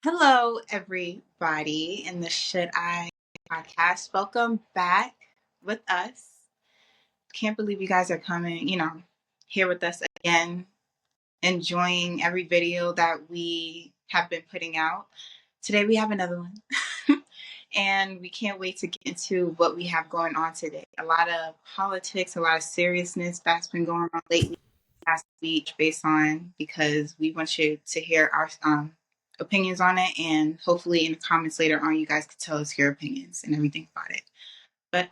Hello, everybody in the Should I podcast. Welcome back with us. Can't believe you guys are coming, here with us again, enjoying every video that we have been putting out. Today we have another one. And we can't wait to get into what we have going on today. A lot of politics, a lot of seriousness that's been going on lately. Past week based on because we want you to hear our opinions on it, and hopefully in the comments later on you guys can tell us your opinions and everything about it. But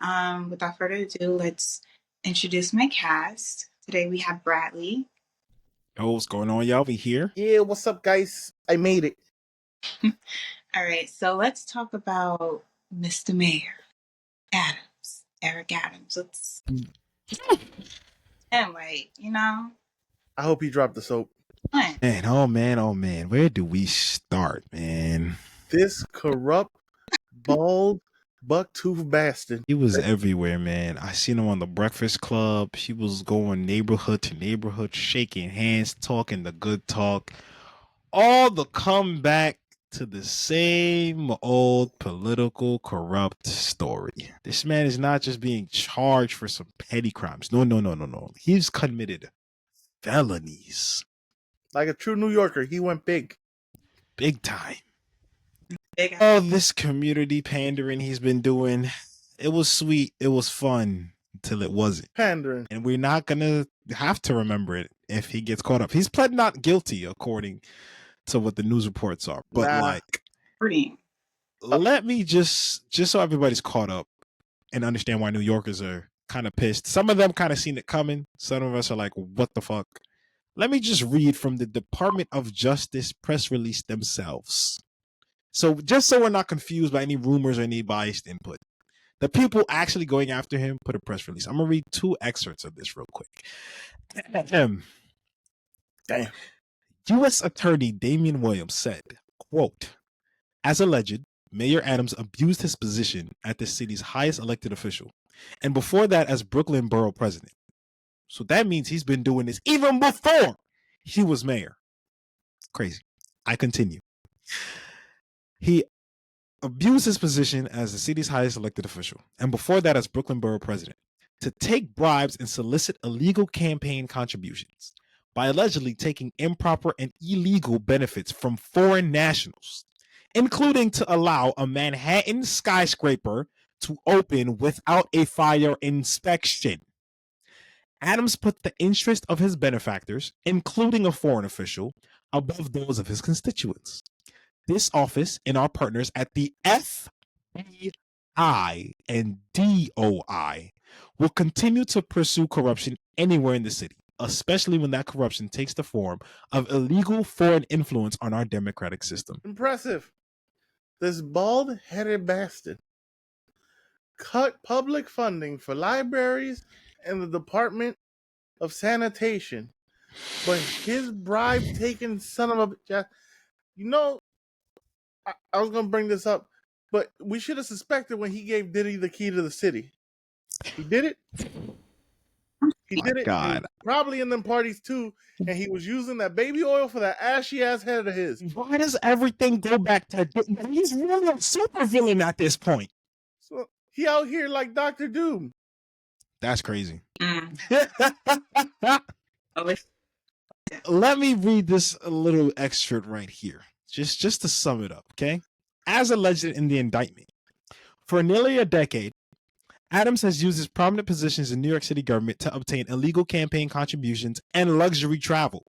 without further ado, let's introduce my cast. Today we have Bradley. Oh, what's going on, y'all? We here? Yeah, what's up, guys? I made it. All right, so let's talk about Mr. Mayor Adams, Eric Adams. Let's and wait, I hope he dropped the soap. Man, oh man. Where do we start, man? This corrupt, bald, buck-toothed bastard. He was everywhere, man. I seen him on the Breakfast Club. He was going neighborhood to neighborhood, shaking hands, talking the good talk. All the comeback to the same old political corrupt story. This man is not just being charged for some petty crimes. No. He's committed felonies. Like a true New Yorker, he went big. Big time. Big Oh, this community pandering he's been doing. It was sweet. It was fun until it wasn't. Pandering. And we're not going to have to remember it if he gets caught up. He's pled not guilty, according to what the news reports are. But let me just so everybody's caught up and understand why New Yorkers are kind of pissed. Some of them kind of seen it coming. Some of us are like, what the fuck? Let me just read from the Department of Justice press release themselves. So just so we're not confused by any rumors or any biased input, the people actually going after him put a press release. I'm going to read two excerpts of this real quick. Damn. U.S. Attorney Damian Williams said, quote, as alleged, Mayor Adams abused his position at the city's highest elected official, and before that as Brooklyn Borough President. So that means he's been doing this even before he was mayor. Crazy. I continue. He abused his position as the city's highest elected official, and before that as Brooklyn Borough President, to take bribes and solicit illegal campaign contributions by allegedly taking improper and illegal benefits from foreign nationals, including to allow a Manhattan skyscraper to open without a fire inspection. Adams put the interest of his benefactors, including a foreign official, above those of his constituents. This office and our partners at the FBI and DOI will continue to pursue corruption anywhere in the city, especially when that corruption takes the form of illegal foreign influence on our democratic system. Impressive. This bald-headed bastard cut public funding for libraries and the Department of Sanitation, but his bribe-taking son of a... I was going to bring this up, but we should have suspected when he gave Diddy the key to the city. He did it. He did it. God. Probably in them parties too, and he was using that baby oil for that ashy ass head of his. Why does everything go back to... He's really a supervillain at this point. So he out here like Dr. Doom. That's crazy. Let me read this little excerpt right here, just to sum it up, okay? As alleged in the indictment, for nearly a decade, Adams has used his prominent positions in New York City government to obtain illegal campaign contributions and luxury travel.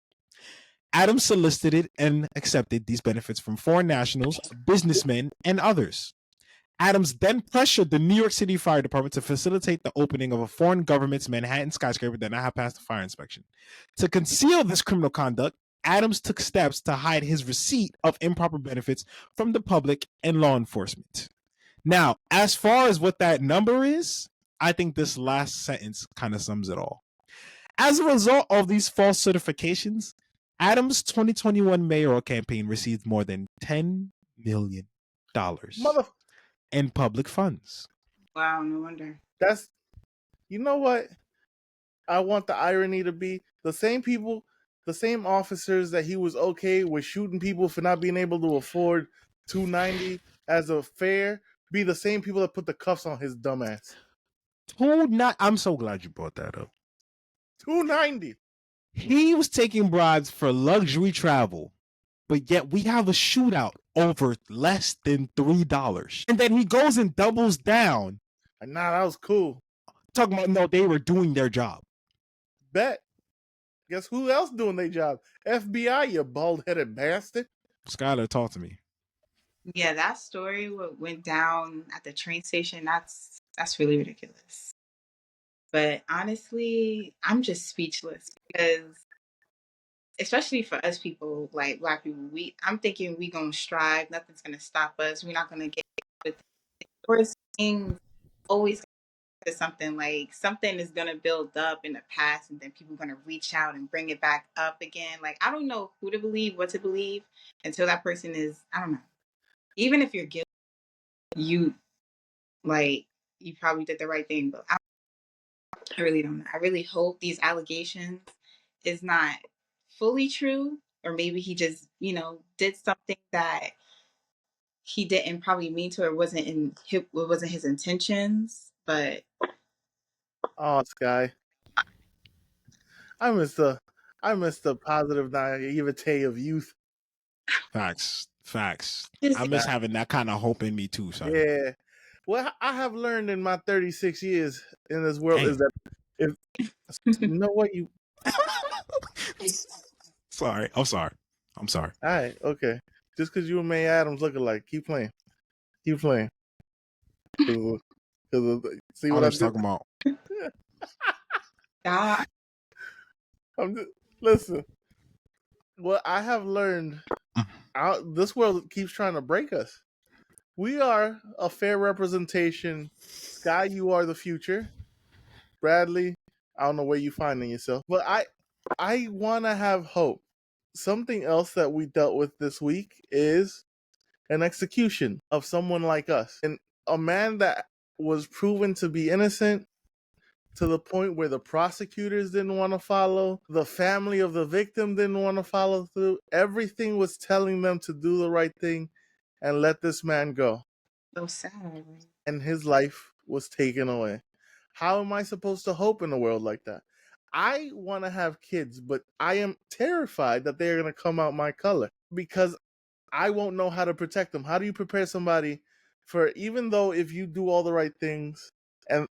Adams solicited and accepted these benefits from foreign nationals, businessmen, and others. Adams then pressured the New York City Fire Department to facilitate the opening of a foreign government's Manhattan skyscraper that now had passed the fire inspection. To conceal this criminal conduct, Adams took steps to hide his receipt of improper benefits from the public and law enforcement. Now, as far as what that number is, I think this last sentence kind of sums it all. As a result of these false certifications, Adams' 2021 mayoral campaign received more than $10 million in public funds. Wow, no wonder. You know what? I want the irony to be the same people the same officers that he was okay with shooting people for not being able to afford $290 as a fare be the same people that put the cuffs on his dumbass. I'm so glad you brought that up. $290. He was taking bribes for luxury travel, but yet we have a shootout over less than $3. And then he goes and doubles down. Nah, that was cool. Talking about, no, they were doing their job. Bet. Guess who else doing their job? FBI, you bald-headed bastard. Skylar, talk to me. Yeah, that story what went down at the train station, that's really ridiculous. But honestly, I'm just speechless because especially for us people, like Black people, I'm thinking we gonna strive, nothing's gonna stop us. We're not gonna get with the worst things always something like something is gonna build up in the past and then people are gonna reach out and bring it back up again. Like I don't know who to believe, what to believe until that person is, I don't know. Even if you're guilty, you you probably did the right thing, but I really don't know. I really hope these allegations is not fully true, or maybe he just, did something that he didn't probably mean to, or it wasn't his intentions. But Oh, Sky. I miss the positive naivete of youth. Facts. just, I miss having that kind of hope in me too, son. Yeah. What I have learned in my 36 years in this world is that if you know what you sorry. I'm sorry. all right, okay. Just because you and May Adams look alike, keep playing. Cause see what I'm talking about. Listen. What I have learned, this world keeps trying to break us. We are a fair representation. Sky, you are the future. Bradley, I don't know where you finding yourself, but I want to have hope. Something else that we dealt with this week is an execution of someone like us, and a man that was proven to be innocent to the point where the prosecutors didn't want to follow, the family of the victim didn't want to follow through. Everything was telling them to do the right thing and let this man go. so sad. And his life was taken away. How am I supposed to hope in a world like that? I want to have kids, but I am terrified that they're going to come out my color because I won't know how to protect them. How do you prepare somebody for, even though if you do all the right things and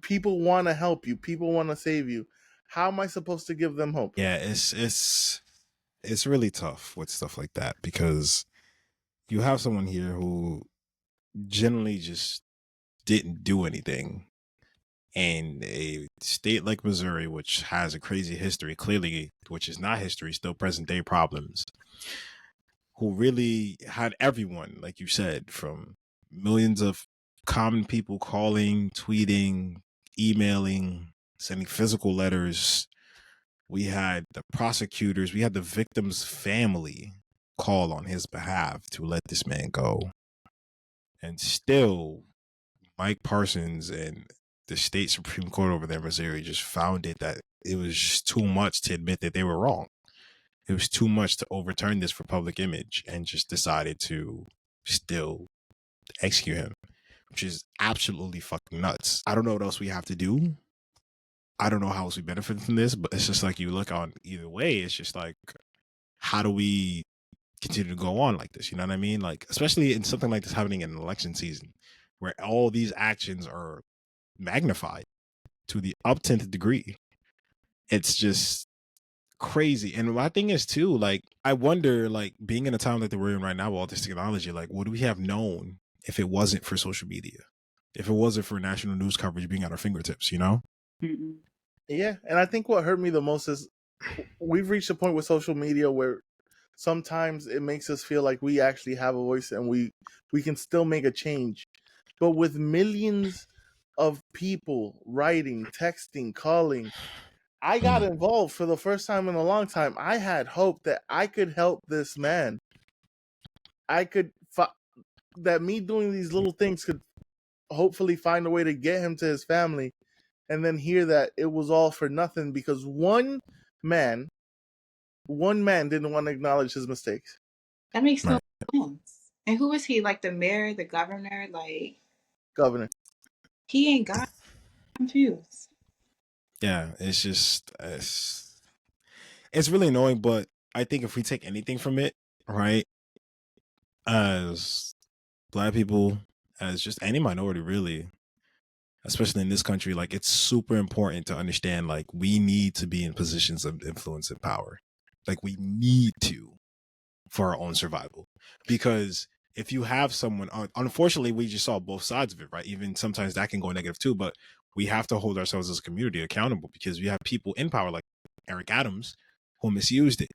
people want to help you, people want to save you, how am I supposed to give them hope? Yeah, it's really tough with stuff like that because you have someone here who generally just didn't do anything. And a state like Missouri, which has a crazy history, clearly, which is not history, still present day problems, who really had everyone, like you said, from millions of common people calling, tweeting, emailing, sending physical letters. We had the prosecutors, we had the victim's family call on his behalf to let this man go. And still, Mike Parsons and the state Supreme Court over there in Missouri just found that it was just too much to admit that they were wrong. It was too much to overturn this for public image and just decided to still execute him, which is absolutely fucking nuts. I don't know what else we have to do. I don't know how else we benefit from this, but it's just like you look on either way. It's just like, how do we continue to go on like this? You know what I mean? Like, especially in something like this happening in an election season where all these actions are magnified to the up 10th degree. It's just crazy. And my thing is too, like, I wonder, like, being in a time like we're in right now with all this technology, like, would we have known if it wasn't for social media? If it wasn't for national news coverage being at our fingertips, you know? Mm-mm. Yeah, and I think what hurt me the most is we've reached a point with social media where sometimes it makes us feel like we actually have a voice and we can still make a change. But with millions of people writing, texting, calling, I got involved for the first time in a long time. I had hope that I could help this man. That me doing these little things could hopefully find a way to get him to his family, and then hear that it was all for nothing because one man One man didn't want to acknowledge his mistakes. That makes no Right. sense. And who is he? Like the mayor, the governor? Like Governor. he ain't got. I'm confused. Yeah, it's just it's really annoying. But I think if we take anything from it, right, as Black people, as just any minority, really, especially in this country, like it's super important to understand, like we need to be in positions of influence and power. Like we need to for our own survival, because if you have someone, unfortunately, we just saw both sides of it, right? Even sometimes that can go negative too, but we have to hold ourselves as a community accountable because we have people in power like Eric Adams who misused it,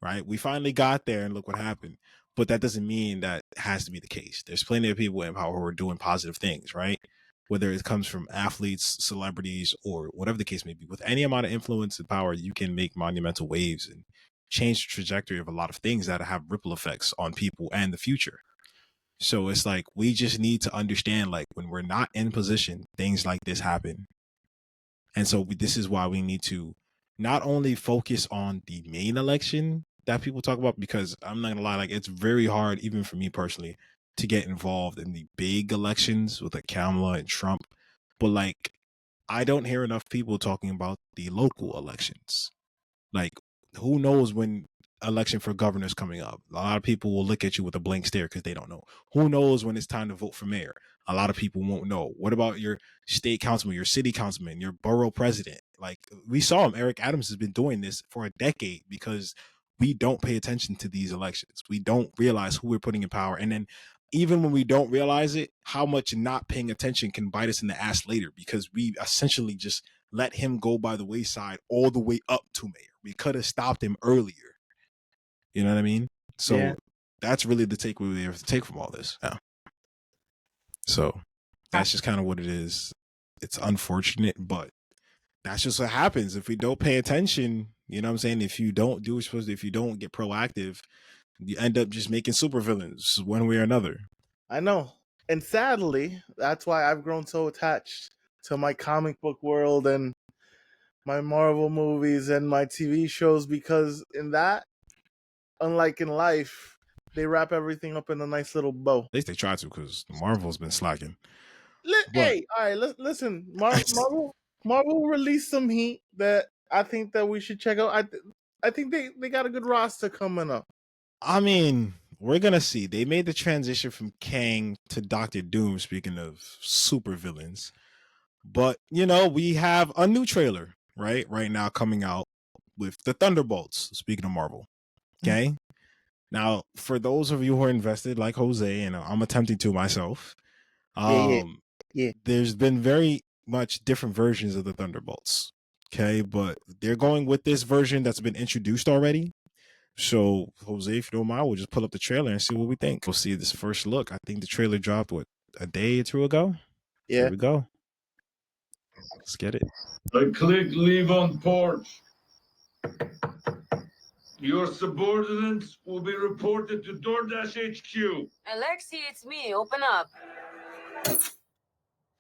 right? We finally got there and look what happened. But that doesn't mean that has to be the case. There's plenty of people in power who are doing positive things, right? Whether it comes from athletes, celebrities, or whatever the case may be. With any amount of influence and power, you can make monumental waves and change the trajectory of a lot of things that have ripple effects on people and the future. So it's like we just need to understand, like when we're not in position, things like this happen. And so this is why we need to not only focus on the main election that people talk about, because I'm not gonna lie, like it's very hard, even for me personally, to get involved in the big elections with like Kamala and Trump. But like I don't hear enough people talking about the local elections. Like who knows when election for governor is coming up? A lot of people will look at you with a blank stare because they don't know. Who knows when it's time to vote for mayor? A lot of people won't know. What about your state councilman, your city councilman, your borough president? Like we saw him, Eric Adams has been doing this for a decade because we don't pay attention to these elections. We don't realize who we're putting in power. And then even when we don't realize it, how much not paying attention can bite us in the ass later, because we essentially just let him go by the wayside all the way up to mayor. We could have stopped him earlier. You know what I mean? So Yeah. that's really the takeaway we have to take from all this. Yeah. So that's just kind of what it is. It's unfortunate, but that's just what happens if we don't pay attention. You know what I'm saying? If you don't do what you're supposed to, if you don't get proactive, you end up just making supervillains one way or another. I know. And sadly, that's why I've grown so attached to my comic book world and my Marvel movies and my TV shows, because in that, unlike in life, they wrap everything up in a nice little bow. At least they try to, because Marvel's been slacking. But Hey, all right, listen. Marvel released some heat that I think that we should check out. I think they got a good roster coming up. I mean, we're gonna see. They made the transition from Kang to Doctor Doom, speaking of super villains. But you know, we have a new trailer right now coming out with the Thunderbolts, speaking of Marvel. Okay. Now, for those of you who are invested like Jose, and I'm attempting to myself, Yeah. there's been very much different versions of the Thunderbolts. Okay, but they're going with this version that's been introduced already. So, Jose, if you don't mind, we'll just pull up the trailer and see what we think. We'll see this first look. I think the trailer dropped, a day or two ago? Yeah. Here we go. Let's get it. I click leave on porch. Your subordinates will be reported to DoorDash HQ. Alexi, it's me. Open up.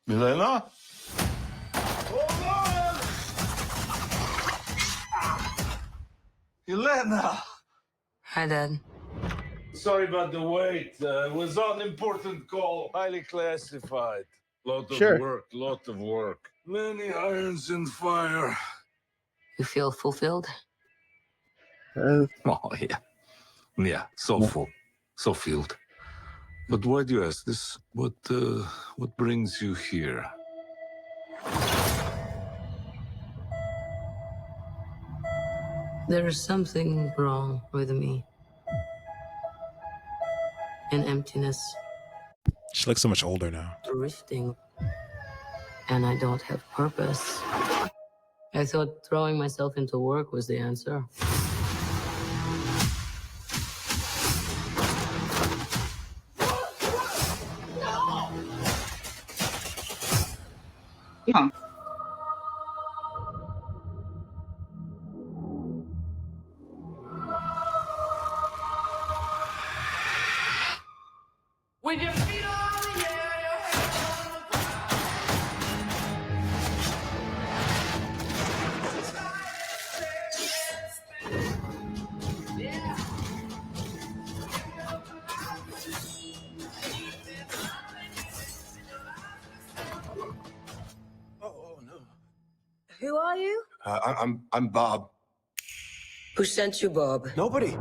Milena? Hold on! Elena! Hi, Dad. Sorry about the wait. It was on an important call. Highly classified. Lot of work. Many irons in fire. You feel fulfilled? Oh, yeah. Yeah, so full. So filled. But why do you ask this? What brings you here? There is something wrong with me. An emptiness, She looks so much older now. drifting, and I don't have purpose. I thought throwing myself into work was the answer. Yeah. With your feet on the air, Who are you? I'm Bob. Who sent you, Bob? Nobody.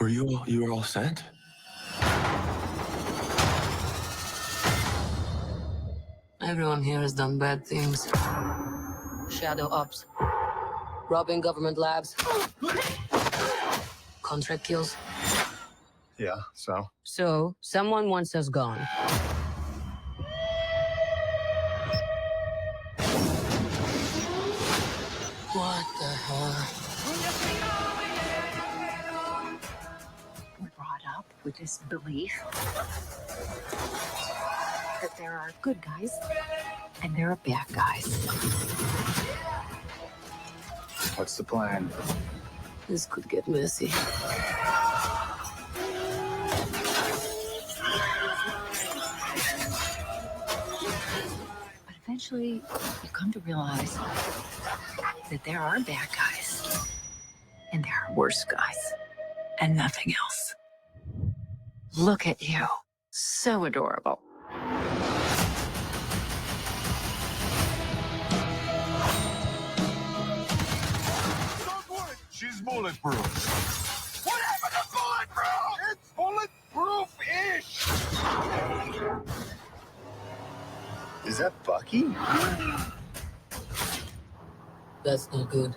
Were you were all sent? Everyone here has done bad things. Shadow ops. Robbing government labs. Contract kills. Yeah, so? So, someone wants us gone. What the hell? We're brought up with this belief that there are good guys and there are bad guys. What's the plan? This could get messy. But eventually, you come to realize that there are bad guys and there are worse guys and nothing else. Look at you. So adorable. Don't worry, she's bulletproof. What happened to bulletproof? It's bulletproof-ish. Is that Bucky? That's not good.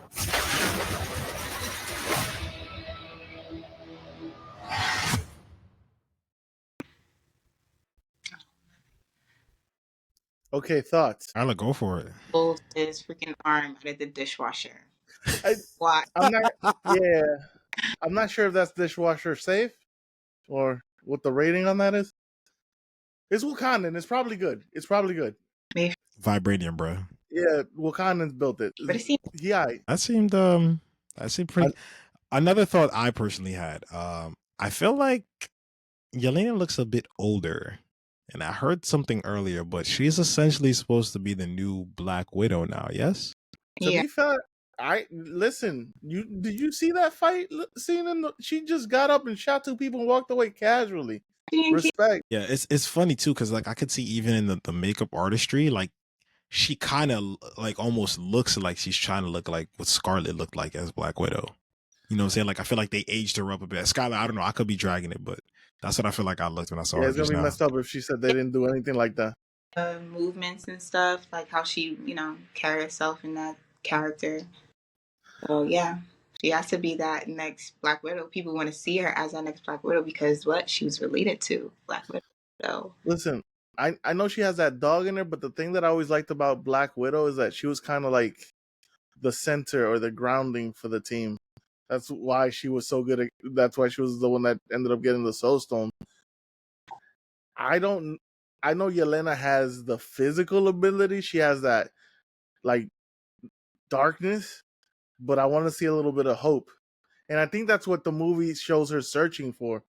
Okay, thoughts. I'll go for it. Pulled his freaking arm out of the dishwasher. I, Why? I'm not. Yeah, I'm not sure if that's dishwasher safe or what the rating on that is. It's Wakandan. It's probably good. It's probably good. Maybe. Vibranium, bro. Yeah, Wakandan's built it. But it seems Yeah, That seemed pretty. Another thought I personally had. I feel like Yelena looks a bit older, and I heard something earlier, but she's essentially supposed to be the new Black Widow now. Yes. to yeah. be fair, listen. Did you see that fight scene? She just got up and shot two people and walked away casually. Respect. Yeah, it's funny too because like I could see even in the makeup artistry, like she kind of like almost looks like she's trying to look like what Scarlet looked like as Black Widow. You know what I'm saying? Like I feel like they aged her up a bit. Scarlet, I don't know. I could be dragging it, but that's what I feel like I looked when I saw Yeah, her it's gonna just be now. messed up if she said they didn't do anything like that. Movements and stuff, like how she, carry herself in that character. So yeah, she has to be that next Black Widow. People want to see her as that next Black Widow because she was related to Black Widow. So Listen, I know she has that dog in her, but the thing that I always liked about Black Widow is that she was kind of like the center or the grounding for the team. That's why she was so good. That's why she was the one that ended up getting the Soul Stone. I know Yelena has the physical ability. She has that like darkness, but I want to see a little bit of hope. And I think that's what the movie shows her searching for.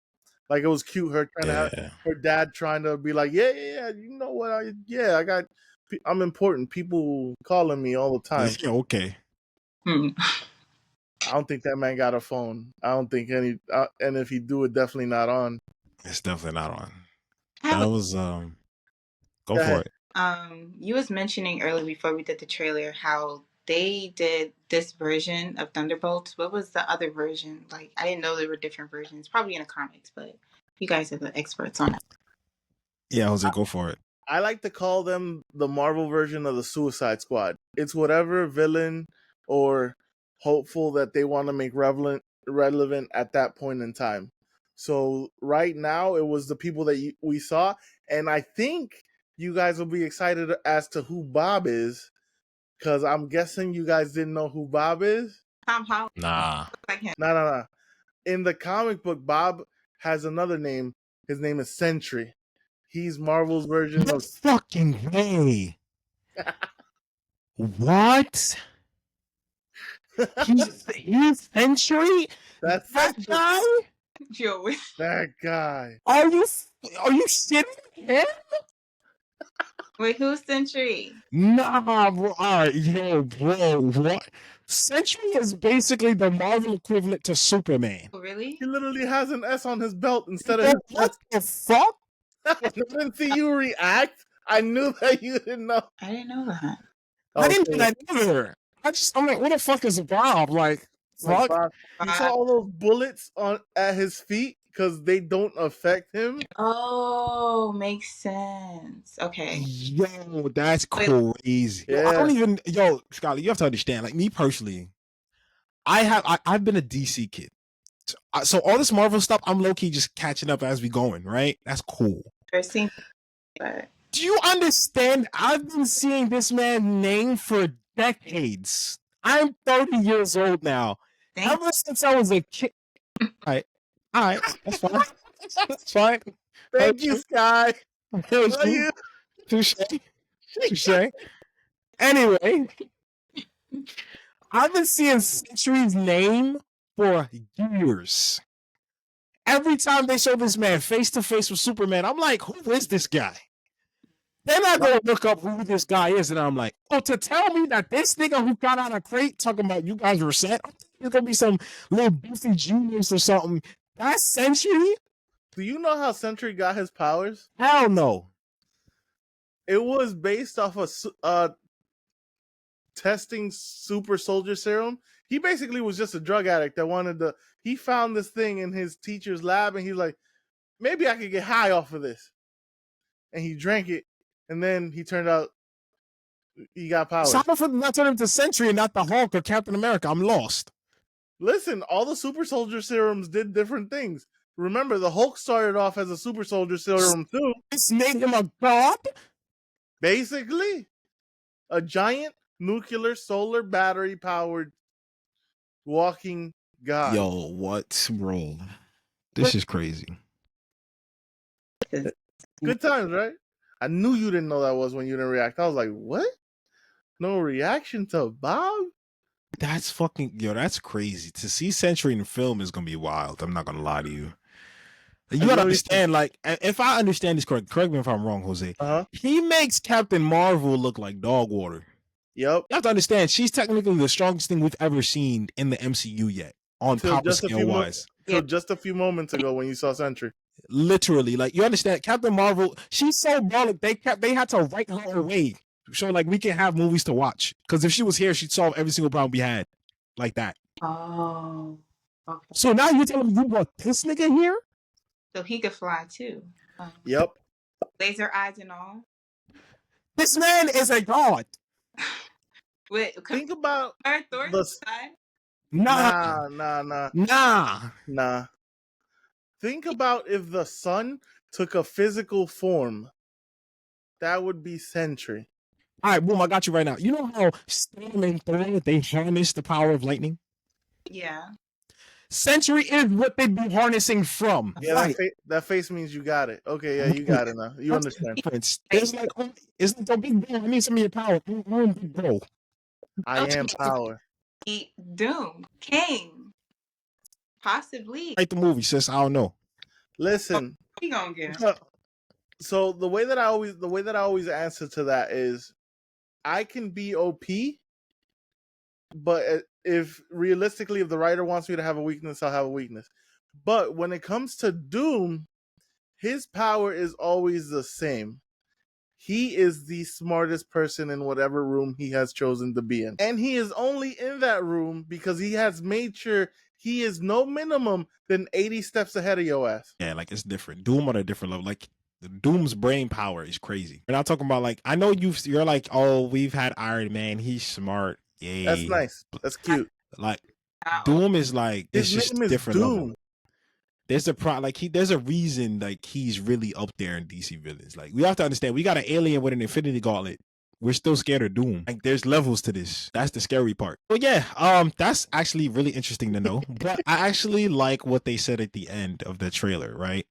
Like it was cute, her trying to have her dad trying to be like, yeah, you know what? I'm important. People calling me all the time. Yeah, okay. I don't think that man got a phone. I don't think any, and if he do, it definitely not on. It's definitely not on. That was go for ahead. it. You was mentioning earlier before we did the trailer how they did this version of Thunderbolts. What was the other version? Like I didn't know there were different versions. Probably in the comics, but you guys are the experts on it. Yeah, Jose, go for it. I like to call them the Marvel version of the Suicide Squad. It's whatever villain or hopeful that they want to make relevant at that point in time. So right now, it was the people that we saw, and I think you guys will be excited as to who Bob is, because I'm guessing you guys didn't know who Bob is. Tom Holland. Nah. Like him. No. In the comic book, Bob has another name. His name is Sentry. He's Marvel's version of fucking way. What? He's Century? That's That Sentry. guy? Yo. That guy. Are you shitting him? Wait, who's Sentry? Nah, bro. Alright, yo, bro. What? Sentry is basically the Marvel equivalent to Superman. Oh, really? He literally has an S on his belt instead of his What the fuck? I didn't see you react. I knew that you didn't know. I didn't know that. I didn't Okay. know that either. I'm like, what the fuck is Bob? Like, Like, fuck. Bob, you saw all those bullets at his feet because they don't affect him. Oh, makes sense. Okay. Yo, that's Wait, crazy. Yo, I Yeah. don't even. Yo, Scotty, you have to understand. Like me personally, I've been a DC kid. So all this Marvel stuff, I'm low key just catching up as we going. Right? That's cool. first scene, but Do you understand? I've been seeing this man's name for decades. I'm 30 years old now. thank Ever since I was a kid. All right, that's fine. That's fine. Thank you, Sky. Love you. Touche. Touche. Anyway, I've been seeing Century's name for years. Every time they show this man face to face with Superman, I'm like, who is this guy? Then I go look up who this guy is, and I'm like, oh, to tell me that this nigga who got out of crate talking about you guys were set, I think it's gonna be some little beefy genius or something. That's Century? Do you know how Sentry got his powers? Hell no. It was based off of testing super soldier serum. He basically was just a drug addict that wanted to. He found this thing in his teacher's lab, and he's like, maybe I could get high off of this. And he drank it, and then he turned out he got powers. So how not turn him to Century and not the Hulk or Captain America? I'm lost. Listen, all the super soldier serums did different things. Remember, the Hulk started off as a super soldier serum too. This made him a god? Basically, a giant nuclear solar battery powered walking god. Yo, what, bro? This is crazy. Good times, right? I knew you didn't know that was when you didn't react. I was like, what? No reaction to Bob? That's fucking, yo, that's crazy. To see Century in film is gonna be wild. I'm not gonna lie to you. You gotta understand, like, if I understand this correct me if I'm wrong, Jose. He makes Captain Marvel look like dog water. Yep. You have to understand, she's technically the strongest thing we've ever seen in the MCU yet, on power scale wise. So just a few moments ago when you saw Sentry. Literally, like, you understand, Captain Marvel, she's so brolic, they had to write her away so like we can have movies to watch. Because if she was here, she'd solve every single problem we had. Like that. Oh. Okay. So now you're telling me you brought this nigga here? So he could fly too. Yep. Laser eyes and all. This man is a god. Wait, think about Thor's side. Nah. Think about if the sun took a physical form. That would be Sentry. All right, boom, I got you right now. You know how Storm and Thor, they harness the power of lightning? Yeah. Sentry is what they'd be harnessing from. Yeah, right. that face means you got it. Okay, yeah, you got it now. You understand. It's like, it's like, big bro, I need some of your power. I'm big bro. I am power. Doom. King. Possibly. Like the movie, sis, I don't know. Listen. We gonna get him. So the way that I always answer to that is I can be OP, but if realistically, if the writer wants me to have a weakness, I'll have a weakness. But when it comes to Doom, his power is always the same. He is the smartest person in whatever room he has chosen to be in. And he is only in that room because he has made sure he is no minimum than 80 steps ahead of your ass. Yeah, like, it's different. Doom on a different level. Like, Doom's brain power is crazy. We're not talking about, like, I know you're like, oh, we've had Iron Man, he's smart. Yeah, that's nice. That's cute. Like, Doom is like, it's his just name is different Doom. level. There's there's a reason like he's really up there in DC villains. Like, we have to understand, we got an alien with an Infinity Gauntlet. We're still scared of Doom. Like, there's levels to this. That's the scary part. But yeah, that's actually really interesting to know. But I actually like what they said at the end of the trailer, right?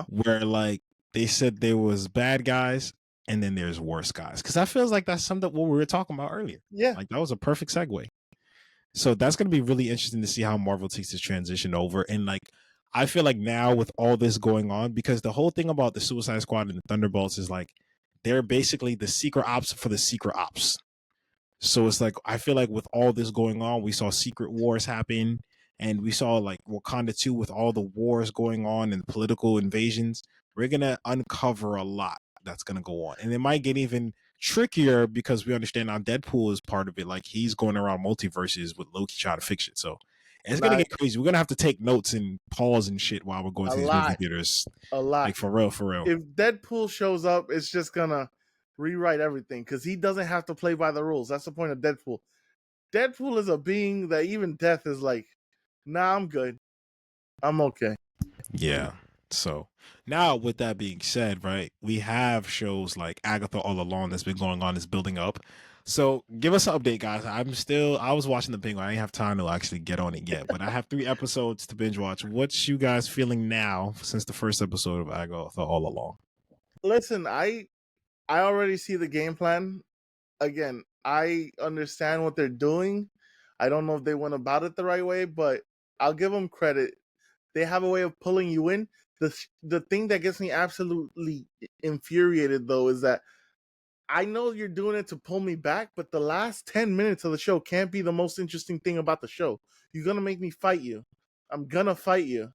Where like they said there was bad guys and then there's worse guys. Because I feel like that's something what we were talking about earlier. Yeah. Like, that was a perfect segue. So that's gonna be really interesting to see how Marvel takes this transition over. And like, I feel like now with all this going on, because the whole thing about the Suicide Squad and the Thunderbolts is like, they're basically the secret ops for the secret ops. So it's like, I feel like with all this going on, we saw Secret Wars happen, and we saw like Wakanda 2 with all the wars going on and political invasions. We're going to uncover a lot that's going to go on. And it might get even trickier because we understand now Deadpool is part of it. Like he's going around multiverses with Loki trying to fix it. So it's gonna get crazy. We're gonna have to take notes and pause and shit while we're going to these movie theaters. A lot. Like for real, for real. If Deadpool shows up, it's just gonna rewrite everything because he doesn't have to play by the rules. That's the point of Deadpool. Deadpool is a being that even death is like, nah, I'm good. I'm okay. Yeah. So now with that being said, right, we have shows like Agatha All Along that's been going on, is building up. So give us an update, guys. I was watching the Penguin. I didn't have time to actually get on it yet, but I have 3 episodes to binge watch. What's you guys feeling now since the first episode of Agatha All Along? Listen, I already see the game plan. Again, I understand what they're doing. I don't know if they went about it the right way, but I'll give them credit. They have a way of pulling you in. The thing that gets me absolutely infuriated, though, is that I know you're doing it to pull me back, but the last 10 minutes of the show can't be the most interesting thing about the show. You're going to make me fight you. I'm going to fight you.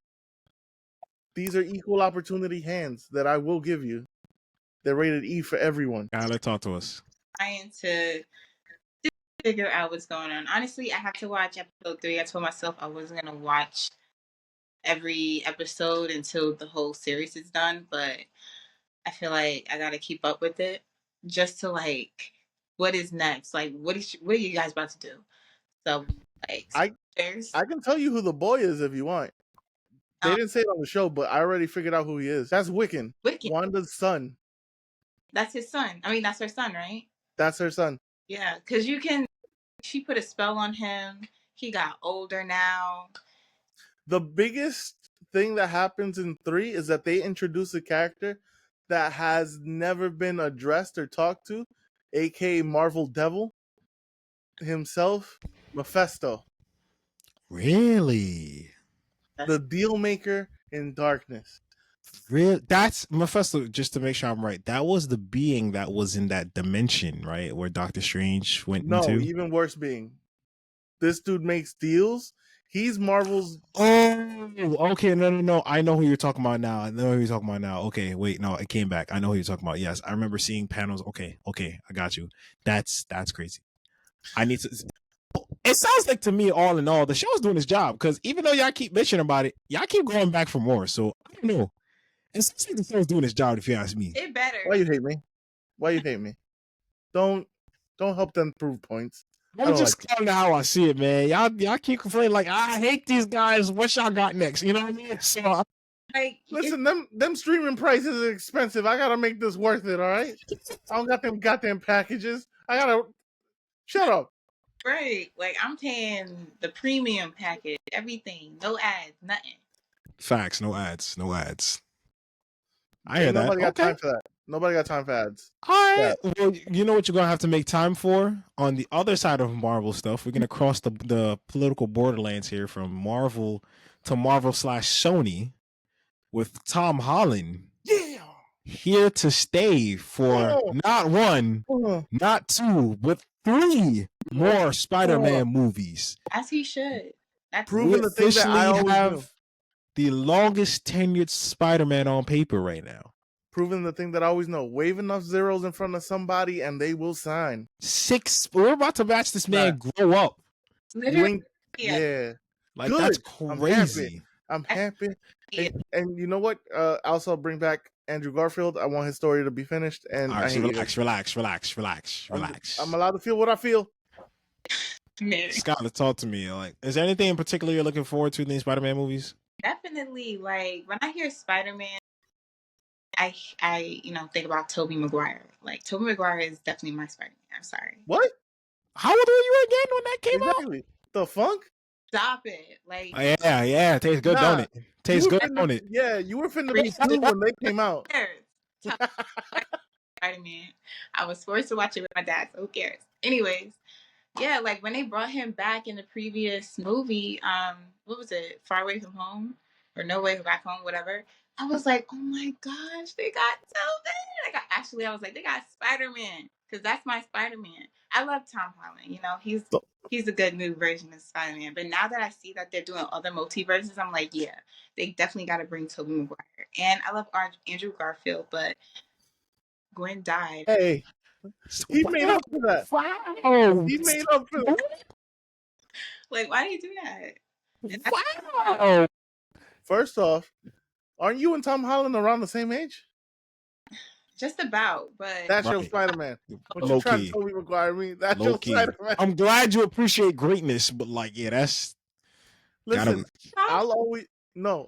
These are equal opportunity hands that I will give you. They're rated E for everyone. Let's talk to us. Trying to figure out what's going on. Honestly, I have to watch episode 3. I told myself I wasn't going to watch every episode until the whole series is done, but I feel like I got to keep up with it just to like, what is next? Like, what are you guys about to do? So, like, I can tell you who the boy is if you want. They didn't say it on the show, but I already figured out who he is. That's Wiccan. Wanda's son. That's his son. I mean, that's her son, right? That's her son. Yeah, because she put a spell on him. He got older now. The biggest thing that happens in 3 is that they introduce a character that has never been addressed or talked to, aka Marvel Devil himself, Mephisto. Really? The deal maker in darkness. Real? That's Mephisto. Just to make sure I'm right, that was the being that was in that dimension, right, where Doctor Strange went into. No, even worse being. This dude makes deals. He's Marvel's. Oh, okay. No. I know who you're talking about now. Okay, wait, no, it came back. I know who you're talking about. Yes, I remember seeing panels. Okay, I got you. That's crazy. I need to. It sounds like to me, all in all, the show's doing its job because even though y'all keep bitching about it, y'all keep going back for more. So I don't know. It sounds like the show's doing its job, if you ask me. It better. Why you hate me? Don't help them prove points. I'm just calling how I see it, man. Y'all keep complaining like I hate these guys. What y'all got next? You know what I mean? So listen, them streaming prices are expensive. I gotta make this worth it. All right. I don't got them goddamn packages. I gotta shut up. Right, like I'm paying the premium package, everything, no ads, nothing. Facts, no ads. I hear that. Nobody got time for that. Nobody got time for ads. All right. Well, you know what you're gonna have to make time for on the other side of Marvel stuff. We're gonna cross the political borderlands here from Marvel to Marvel/Sony with Tom Holland. Yeah. Here to stay for not 1, not 2, but 3 more Spider-Man movies. As he should. That's proving the thing that I always have knew. The longest tenured Spider-Man on paper right now. Proving the thing that I always know. Wave enough zeros in front of somebody and they will sign. 6. We're about to watch this man grow up. Literally, yeah. Like, good. that's crazy. I'm happy. And you know what? Also bring back Andrew Garfield. I want his story to be finished. And all right, so relax. I'm allowed to feel what I feel. Scott, talk to me. Like, is there anything in particular you're looking forward to in these Spider-Man movies? Definitely. Like when I hear Spider-Man, I think about Tobey Maguire. Like Tobey Maguire is definitely my Spider-Man. I'm sorry. What? How old were you again when that came out? The funk? Stop it. Like yeah. It tastes good, don't it? Tastes good, don't it? Yeah, you were finna be 2 when they came out. Spider-Man. I was forced to watch it with my dad, so who cares? Anyways, yeah, like when they brought him back in the previous movie, what was it? Far Away from Home or No Way Back Home, whatever. I was like, oh my gosh, they got Tobey. I was like, they got Spider-Man because that's my Spider-Man. I love Tom Holland. You know, he's a good new version of Spider-Man. But now that I see that they're doing other multiverses, I'm like, yeah, they definitely got to bring Tobey Maguire. And I love Andrew Garfield, but Gwen died. Hey, He made up for that. Wow. He made up for that. Like, why do you do that? Wow. First off, aren't you and Tom Holland around the same age? Just about, but That's your Right. Spider-Man. What you Low trying to key. Tobey Maguire me? That's Low your key. Spider-Man. I'm glad you appreciate greatness, but like, yeah, that's Listen, gotta.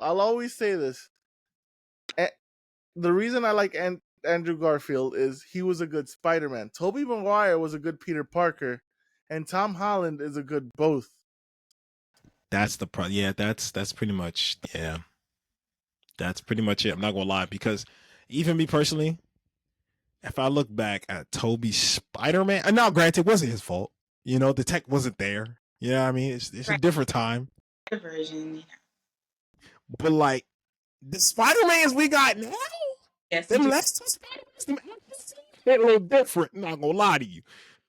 I'll always say this. The reason I like Andrew Garfield is he was a good Spider-Man. Tobey Maguire was a good Peter Parker, and Tom Holland is a good both. That's the pro. Yeah, that's pretty much. Yeah, that's pretty much it. I'm not gonna lie, because even me personally, if I look back at Toby's Spider-Man, and now granted, it wasn't his fault. You know, the tech wasn't there. You know what I mean? It's a right, different time. the version, But like the Spider-Mans we got now, Yes, them you last two Spider-Mans, they're a little different. I'm not gonna lie to you.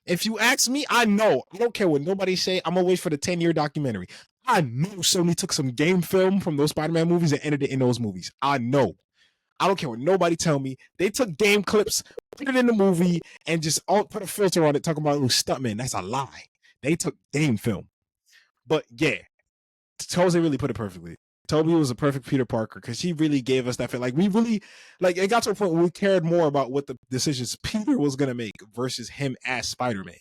If you ask me, I know. I don't care what nobody say. I'm gonna wait for the 10-year documentary. I know Sony took some game film from those Spider-Man movies and edited it in those movies. I know. I don't care what nobody tell me. They took game clips, put it in the movie, and just put a filter on it talking about little stuntman. That's a lie. They took game film. But yeah, Jose really put it perfectly. Toby was a perfect Peter Parker because he really gave us that feel. Like we really, like it got to a point where we cared more about what the decisions Peter was gonna make versus him as Spider-Man.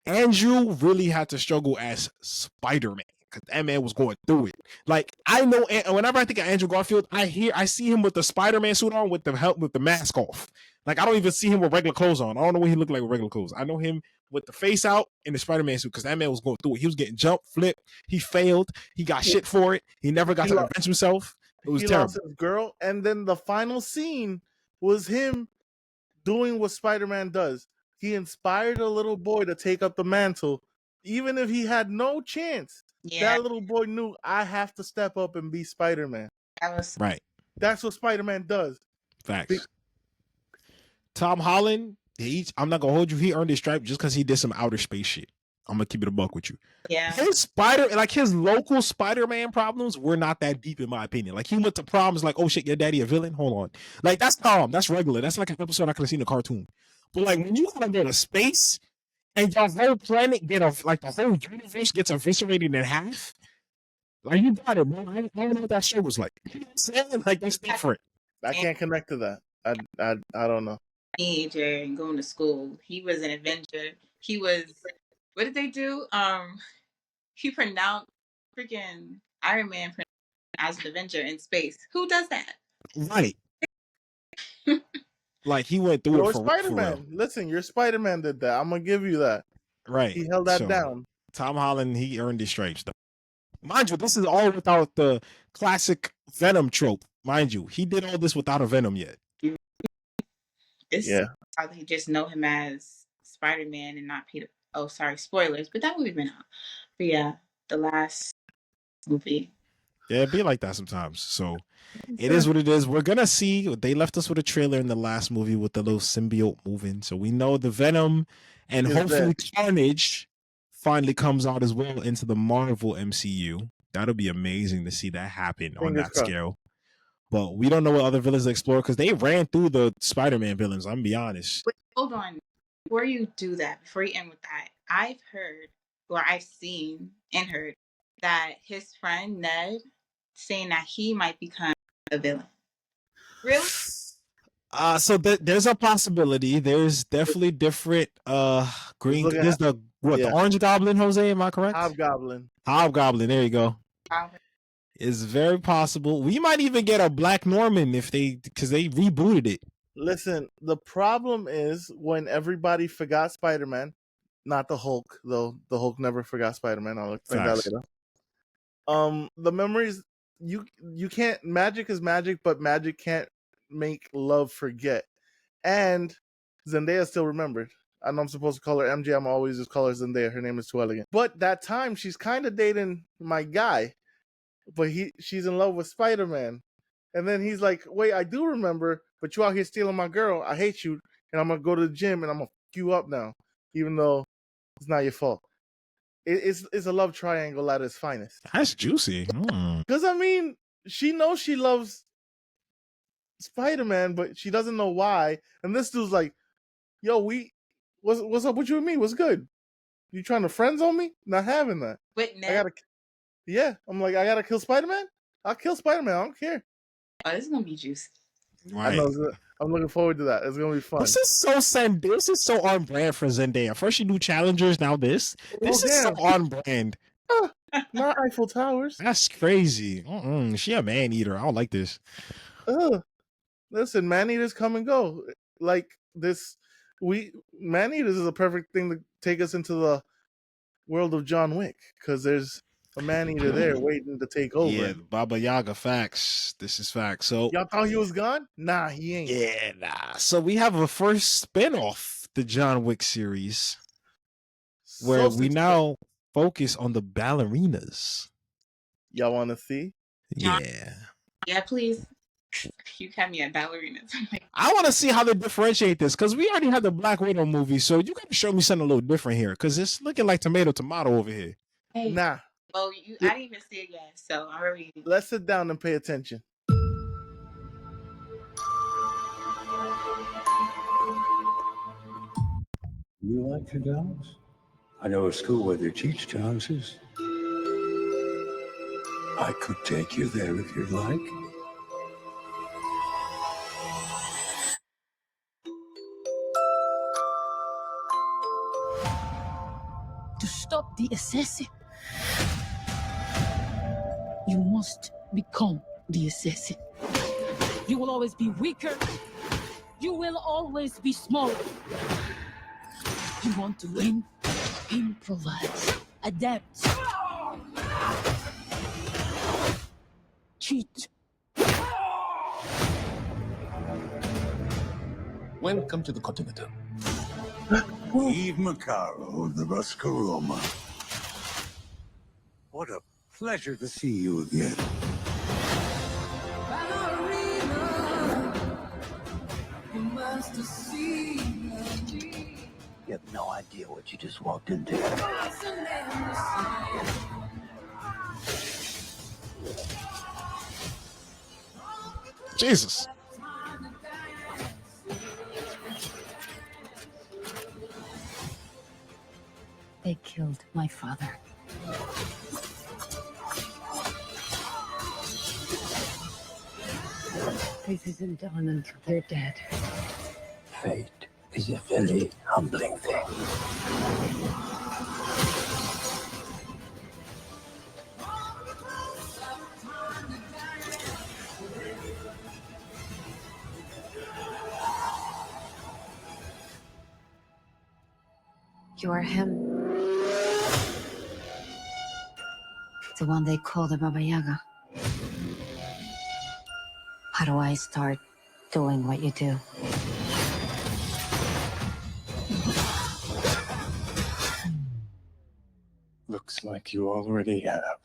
Andrew really had to struggle as Spider-Man because that man was going through it. Like I know, whenever I think of Andrew Garfield, I see him with the Spider-Man suit on with the help with the mask off. Like I don't even see him with regular clothes on. I don't know what he looked like with regular clothes. I know him with the face out in the Spider-Man suit because that man was going through it. He was getting jumped, flipped. He failed. He got shit for it. He never got to avenge himself. It was terrible. Lost his girl, and then the final scene was him doing what Spider-Man does. He inspired a little boy to take up the mantle, even if he had no chance. Yeah, That little boy knew, I have to step up and be Spider-Man. that was Right. That's what Spider-Man does. Facts. Tom Holland, I'm not gonna hold you. He earned his stripe just because he did some outer space shit. I'm gonna keep it a buck with you. yeah. His local Spider-Man problems were not that deep in my opinion. Like he went to proms like, oh shit, your daddy a villain. Hold on, like that's calm. That's regular. That's like an episode I could have seen in a cartoon. But like when you gotta go to space and your whole planet like the whole universe gets eviscerated in half. Like you got it, man. I don't know what that show was like. You know what I'm saying? Like that's different. I can't connect to that. I don't know. Teenager and going to school. He was an Avenger. He was. What did they do? He pronounced freaking Iron Man as an Avenger in space. Who does that? Right. Like he went through Your it for Spider-Man. real. Listen, your Spider-Man did that. I'm gonna give you that. Right. He held that down. Tom Holland, he earned his stripes though. Mind you, this is all without the classic Venom trope. Mind you, he did all this without a Venom yet. It's how they just know him as Spider-Man and not Peter. Oh, sorry, spoilers, but that movie been out. But yeah, the last movie. Yeah, it be like that sometimes. So it is what it is. We're gonna see. They left us with a trailer in the last movie with the little symbiote moving. So we know the Venom and hopefully Carnage finally comes out as well into the Marvel MCU. That'll be amazing to see that happen on that scale. But we don't know what other villains to explore because they ran through the Spider-Man villains. I'm gonna be honest. Wait, hold on. Before you do that, before you end with that, I've heard, or I've seen and heard that his friend Ned saying that he might become a villain. Really? So there's a possibility. There's definitely different green. There's the Orange Goblin, Jose, am I correct? Hobgoblin, there you go. It's very possible. We might even get a Black Norman because they rebooted it. Listen, the problem is when everybody forgot Spider-Man, not the Hulk, though the Hulk never forgot Spider-Man. I'll explain that later. The memories you can't. Magic is magic, but magic can't make love forget. And Zendaya still remembered. I know I'm supposed to call her MJ. I'm always just call her Zendaya. Her name is too elegant. But that time she's kind of dating my guy, but she's in love with Spider-Man. And then he's like, wait, I do remember, but you out here stealing my girl. I hate you. And I'm going to go to the gym and I'm going to fuck you up now, even though it's not your fault. It's a love triangle at its finest. That's juicy. Because, I mean, she knows she loves Spider-Man, but she doesn't know why. And this dude's like, Yo, what's up with you and me? What's good? You trying to friend zone me? Not having that. With I Ned. gotta. Yeah, I'm like, I gotta kill Spider-Man. I'll kill Spider-Man. I don't care. Oh, this is gonna be juicy. I know. I'm looking forward to that. It's gonna be fun. This is so on brand for Zendaya. First she do Challengers, now this. This is so on brand. Not Eiffel Towers. That's crazy. She a man eater. I don't like this. Listen, man eaters come and go. Like this, man eaters is a perfect thing to take us into the world of John Wick because there's a man eater there waiting to take over. Yeah, Baba Yaga, facts. This is facts. So y'all thought he was gone? Nah, he ain't. Yeah, nah. So we have a first spin-off, the John Wick series, where we now focus on the ballerinas. Y'all want to see? Yeah. Yeah, please. You had me at ballerinas. I want to see how they differentiate this because we already had the Black Widow movie, so you got to show me something a little different here because it's looking like tomato over here. Hey. Nah. Oh, I didn't even see it yet, so I'm already. Let's sit down and pay attention. You like your dogs? I know a school where they teach dances. I could take you there if you'd like. To stop the assassin, you must become the assassin. You will always be weaker. You will always be smaller. You want to win? Improvise. Adapt. Cheat. Welcome to the continent. Eve Macaro of the Buscaroma. What a pleasure to see you again. You have no idea what you just walked into. Jesus. They killed my father. This isn't done until they're dead. Fate is a very humbling thing. You're him. The one they call the Baba Yaga. How do I start doing what you do? Looks like you already have.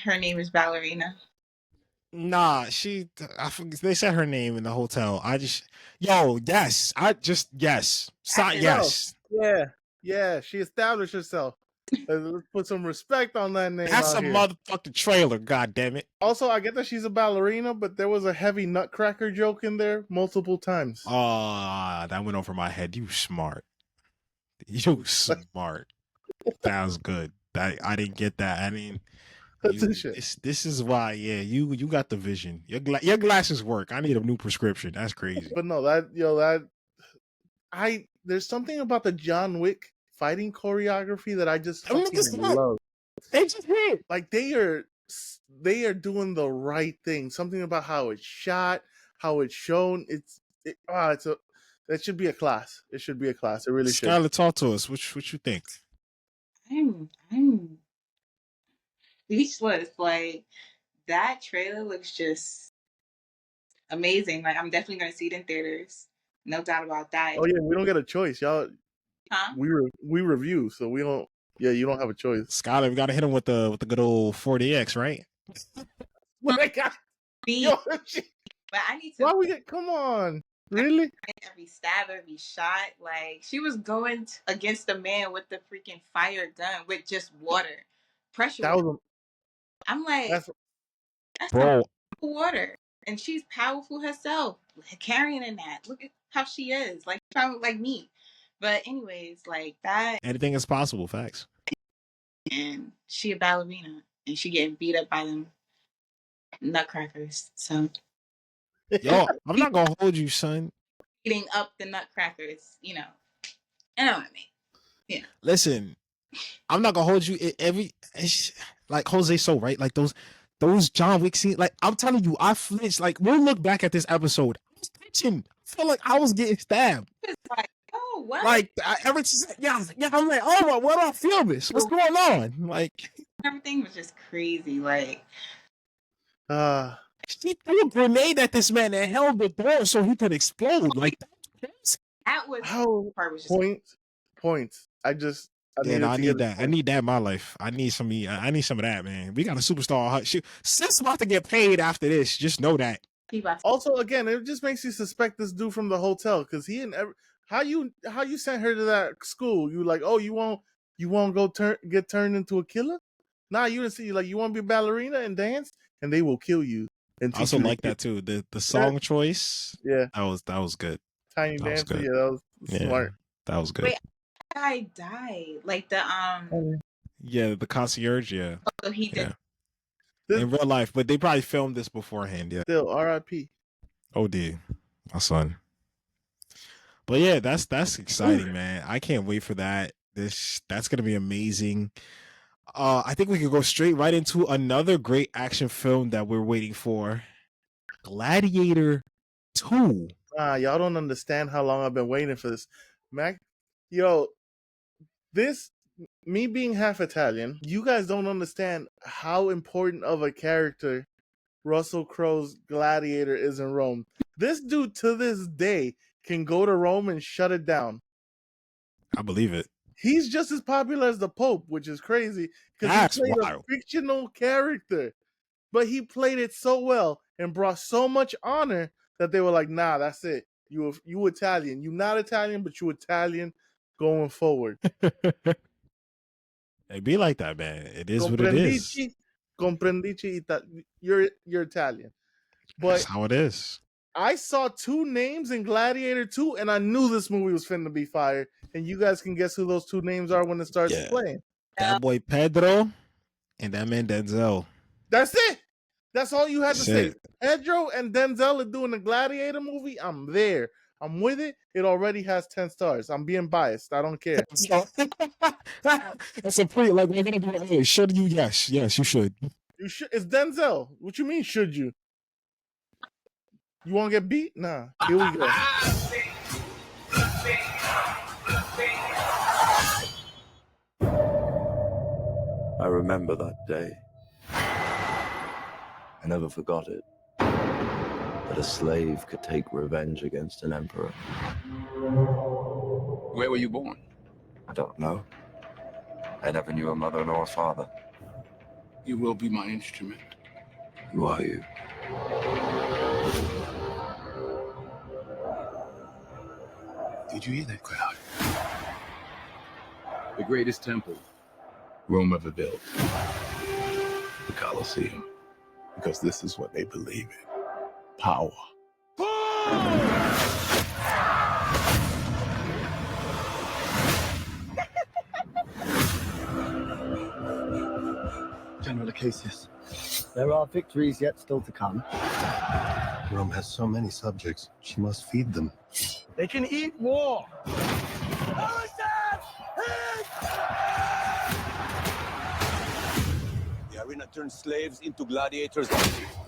Her name is Ballerina. Nah, I forget, they said her name in the hotel. Yes. Yes. Yeah, she established herself. Let's put some respect on that name. That's a here. motherfucking trailer, god damn it. Also, I get that she's a ballerina, but there was a heavy nutcracker joke in there multiple times. That went over my head. You smart. You smart. That was good. I didn't get that. I mean, this is why, yeah, you got the vision. Your glasses work. I need a new prescription. That's crazy. But no, there's something about the John Wick fighting choreography that I just fucking love. They just hit. Like they are doing the right thing. Something about how it's shot, how it's shown. That should be a class. It should be a class. It really should. Skylar, talk to us. What you think? I'm speechless. Like that trailer looks just amazing. Like I'm definitely gonna see it in theaters. No doubt about that. Oh yeah, we don't get a choice, y'all. Huh? We review, so we don't. Yeah, you don't have a choice. Skylar, we gotta hit him with the good old 40X, right? What I got? Yo, but I need to. Why we get? Come on. Really? Every stab, every shot. Like, she was going against a man with the freaking fire gun with just water, pressure That water. was I'm like, that's that's not Bro, water. And she's powerful herself, carrying in that. Look at how she is. Like, she sounds like me. But anyways, like that, anything is possible. Facts. and she a ballerina, and she getting beat up by them nutcrackers. So Yo, I'm not gonna hold you, son. beating up the nutcrackers, you know what I mean. Yeah. Listen, I'm not gonna hold you. Like Jose so right. Like those John Wick scenes. Like I'm telling you, I flinched. Like we'll look back at this episode. I was flinching. I felt like I was getting stabbed. It's like, oh, what? Like yeah. I'm like, oh my, where do I feel this? What's going on? Like Everything was just crazy. Like, she threw a grenade at this man and held the door so he could explode. Like that was how part was just points. I I need that. I need that in my life. I need some of that, man. We got a superstar. Sis about to get paid after this. Just know that. Also, again, it just makes you suspect this dude from the hotel because how you sent her to that school? You like, oh, you won't go get turned into a killer? Nah, you didn't see like you want to be a ballerina and dance, and they will kill you. And I also like that too. The song choice. Yeah, that was good. Tiny Dancer. Yeah, that was smart. That was good. Wait, guy died. Like the Yeah, the concierge. Yeah. So he did. In real life, but they probably filmed this beforehand. Yeah. Still, R.I.P. Oh dear, my son. But yeah, that's exciting, man. I can't wait for that. That's gonna be amazing. I think we could go straight right into another great action film that we're waiting for, Gladiator 2. Y'all don't understand how long I've been waiting for this, Mac. Yo, me being half Italian, you guys don't understand how important of a character Russell Crowe's Gladiator is in Rome. This dude to this day can go to Rome and shut it down. I believe it. He's just as popular as the Pope, which is crazy because he played a fictional character, but he played it so well and brought so much honor that they were like, nah, that's it. You Italian. You're not Italian, but you Italian going forward. It be like that, man. It is what it is. Comprendici, you're Italian. But that's how it is. I saw two names in Gladiator 2, and I knew this movie was finna be fire. And you guys can guess who those two names are when it starts playing. That boy Pedro and that man Denzel. That's it. That's all you had to say. Pedro and Denzel are doing a Gladiator movie. I'm there. I'm with it. It already has 10 stars. I'm being biased. I don't care. That's a pretty like we're gonna do it. Hey, should you? Yes, you should. You should. It's Denzel. What you mean? Should you? You want to get beat? Nah. Here we go. I remember that day. I never forgot it. That a slave could take revenge against an emperor. Where were you born? I don't know. I never knew a mother nor a father. You will be my instrument. Who are you? Did you hear that crowd? The greatest temple Rome ever built. The Colosseum. Because this is what they believe in. Power. General Acacius, there are victories yet still to come. Rome has so many subjects. She must feed them. They can eat war. The arena turns slaves into gladiators,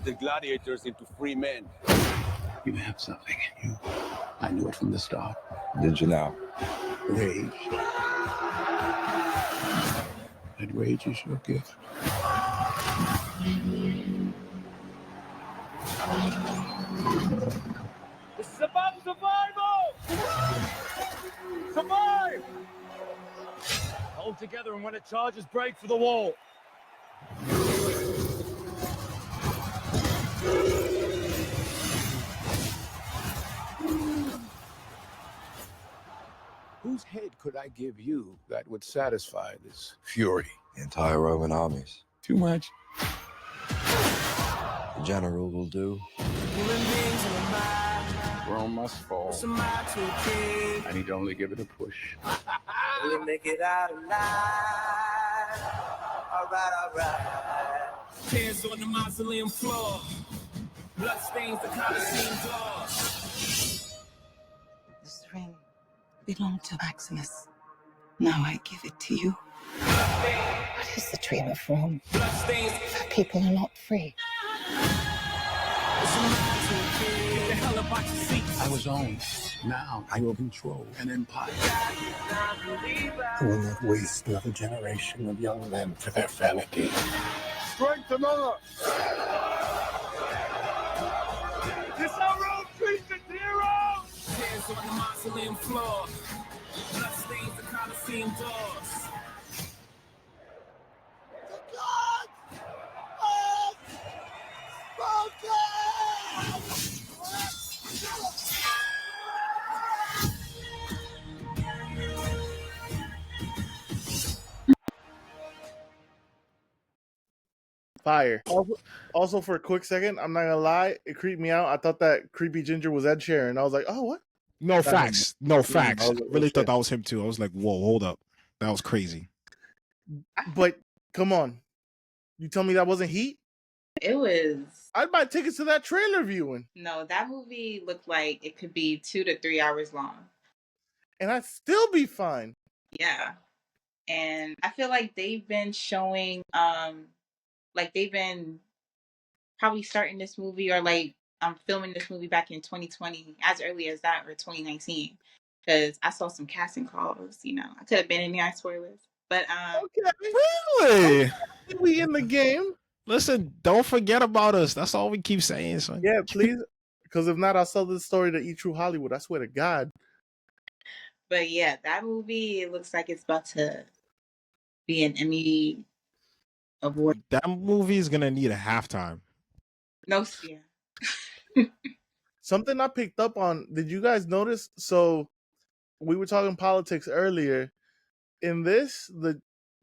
the gladiators into free men. You have something in you. I knew it from the start. Did you now? Rage. And rage is your gift. This is about survival! Survive! Hold together, and when it charges, break for the wall. Whose head could I give you that would satisfy this fury? The entire Roman armies. Too much. The general will do. Rome must fall. I need to only give it a push. We'll make it out alive. All right. Tears on the mausoleum floor. Blood stains the Colosseum doors. This ring belonged to Maximus. Now I give it to you. What is the dream of Rome? If people are not free. I was owned. Now I will control an empire. I will not waste another generation of young men for their vanity. Strength among us! This our Rome treats the heroes! Tears on the mausoleum floor. Blood stains the Colosseum doors. The gods have Fire. Also, for a quick second, I'm not gonna lie, it creeped me out. I thought that creepy ginger was Ed Sheeran. I was like, oh, what? No That's facts. him. No Yeah, facts. I I was like, oh, really thought shit. that was him too. I was like, whoa, hold up. That was crazy. But come on, you tell me that wasn't Heat? It was. I'd buy tickets to that trailer viewing, No, that movie looked like it could be 2 to 3 hours long. and I'd still be fine. Yeah. And I feel like they've been showing, like they've been probably starting this movie or like filming this movie back in 2020, as early as that, or 2019. Because I saw some casting calls, you know. I could have been in the spoilers. But Okay, Really? we in the game. Listen, don't forget about us. That's all we keep saying, son. Yeah, please. Because if not, I'll sell this story to E True Hollywood. I swear to God. But yeah, that movie, it looks like it's about to be an Emmy award. That movie is gonna need a halftime. No, yeah. Something I picked up on. Did you guys notice? So we were talking politics earlier. In this,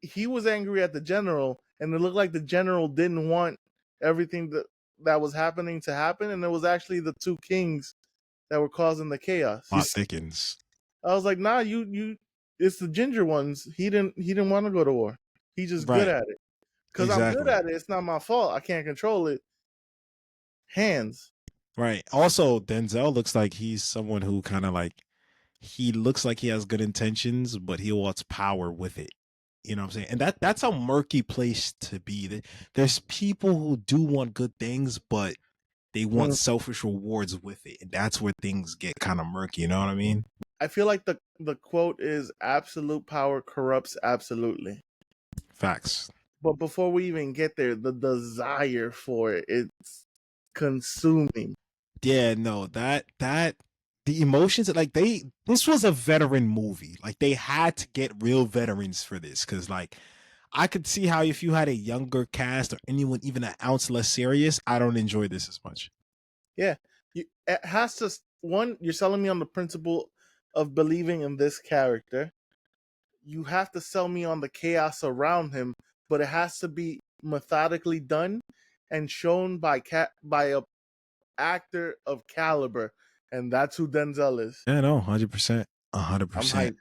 he was angry at the general, and it looked like the general didn't want everything that was happening to happen, and it was actually the two kings that were causing the chaos. Plot thickens. I was like, nah, you it's the ginger ones. He didn't want to go to war. He's just good Right. at it. Because I'm good Exactly. at it. It's not my fault. I can't control it. Hands. Right. Also, Denzel looks like he's someone who kind of like, he looks like he has good intentions, but he wants power with it. You know what I'm saying? And that's a murky place to be. There's people who do want good things, but they want selfish rewards with it. And that's where things get kind of murky. You know what I mean? I feel like the quote is absolute power corrupts absolutely. Facts. But before we even get there, the desire for it, it's consuming. Yeah, no, that the emotions, like this was a veteran movie. Like they had to get real veterans for this, because like I could see how if you had a younger cast or anyone even an ounce less serious, I don't enjoy this as much. Yeah, it has to. One, you're selling me on the principle of believing in this character. You have to sell me on the chaos around him, but it has to be methodically done and shown by a actor of caliber, and that's who Denzel is. Yeah, no, 100%, 100%.